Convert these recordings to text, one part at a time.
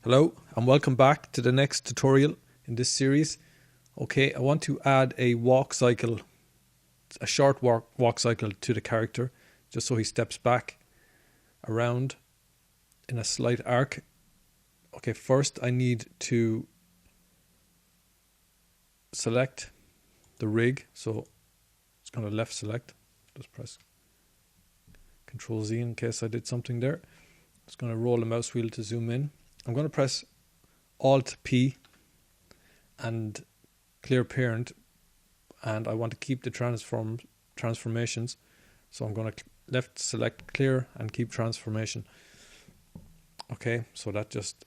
Hello and welcome back to the next tutorial in this series. Okay, I want to add a walk cycle, a short walk cycle to the character, just so he steps back around in a slight arc. Okay, first I need to select the rig, so it's going to left select, just press Control Z in case I did something there. It's going to roll the mouse wheel to zoom in. I'm going to press Alt P and clear parent, and I want to keep the transformations, so I'm going to left select clear and keep transformation. Okay, so that just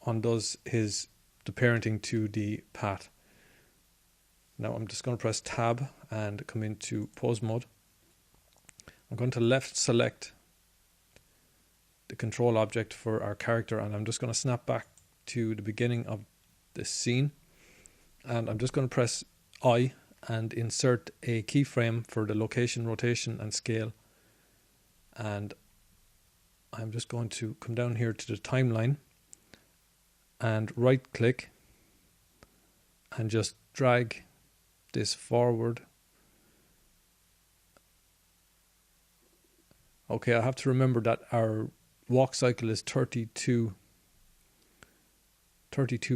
undoes the parenting to the path. Now I'm just going to press tab and come into pose mode. I'm going to left select the control object for our character, and I'm just going to snap back to the beginning of this scene, and I'm just going to press I and insert a keyframe for the location, rotation and scale, and I'm just going to come down here to the timeline and right click and just drag this forward. Okay, I have to remember that our walk cycle is 32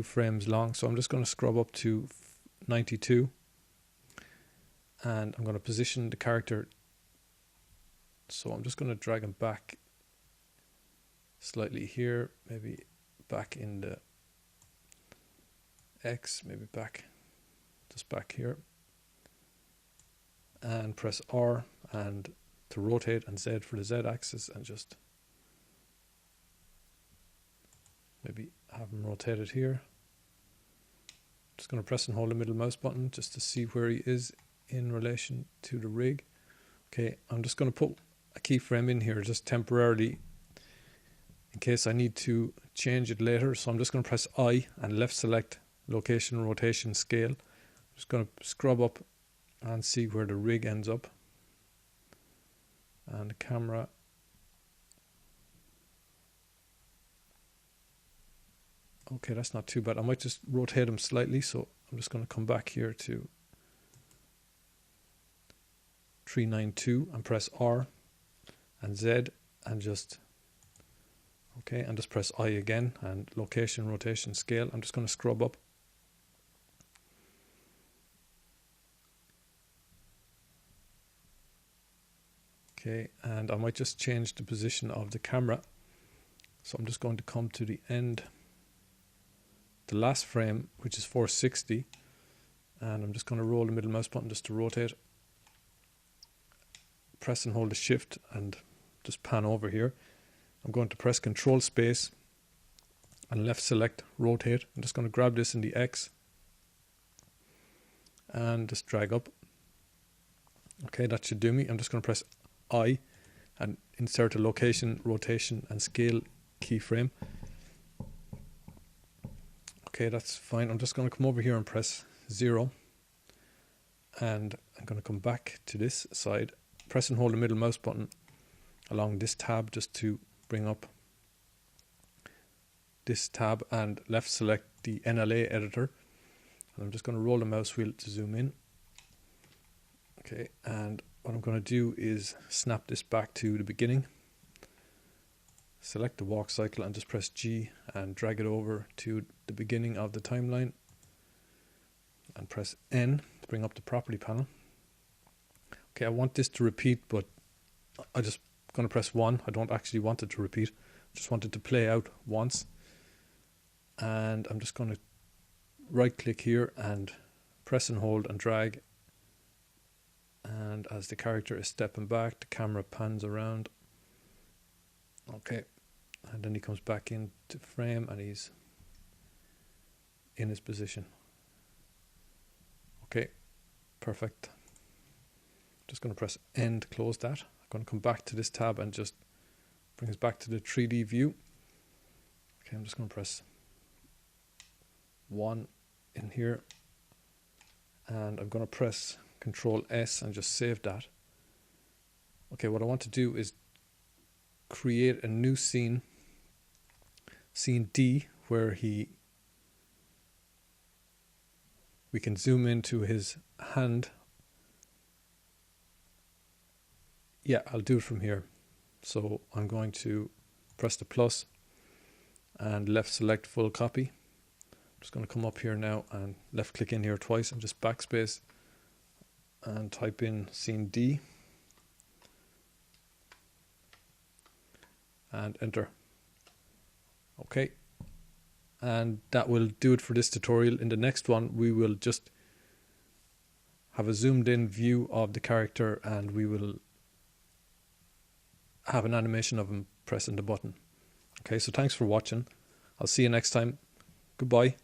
frames long, so I'm just going to scrub up to 92, and I'm going to position the character, so I'm just going to drag him back slightly here, maybe back in the X, maybe just back here, and press R and to rotate and Z for the Z axis, and just maybe have him rotated here. Just going to press and hold the middle mouse button just to see where he is in relation to the rig. Okay, I'm just going to put a keyframe in here just temporarily in case I need to change it later. So I'm just going to press I and left select location, rotation, scale. I'm just going to scrub up and see where the rig ends up. And the camera, okay, that's not too bad. I might just rotate him slightly, so I'm just going to come back here to 392 and press R and Z and just, okay, and just press I again and location, rotation, scale. I'm just going to scrub up. Okay, and I might just change the position of the camera. So I'm just going to come to the end, the last frame, which is 460, and I'm just going to roll the middle mouse button just to rotate. Press and hold the shift and just pan over here. I'm going to press Control space and left select rotate. I'm just going to grab this in the X and just drag up. Okay, that should do me. I'm just going to press I and insert a location, rotation and scale keyframe. Okay, that's fine. I'm just going to come over here and press 0, and I'm going to come back to this side, press and hold the middle mouse button along this tab just to bring up this tab, and left select the NLA editor, and I'm just going to roll the mouse wheel to zoom in. Okay, and what I'm going to do is snap this back to the beginning, select the walk cycle and just press G and drag it over to the beginning of the timeline, and press N to bring up the property panel. Okay, I want this to repeat, but I'm just going to press 1. I don't actually want it to repeat, I just want it to play out once. And I'm just going to right click here and press and hold and drag, and as the character is stepping back, the camera pans around. Okay, and then he comes back into frame and he's in his position. Okay, perfect. Just going to press N to close that. I'm going to come back to this tab and just bring us back to the 3D view. Okay, I'm just going to press 1 in here, and I'm going to press Control S and just save that. Okay, what I want to do is create a new scene, scene D, where we can zoom into his hand. Yeah, I'll do it from here. So I'm going to press the plus and left select full copy. I'm just going to come up here now and left click in here twice and just backspace and type in scene D and enter. Okay, and that will do it for this tutorial. In the next one we will just have a zoomed in view of the character and we will have an animation of him pressing the button. Okay, so thanks for watching. I'll see you next time. Goodbye.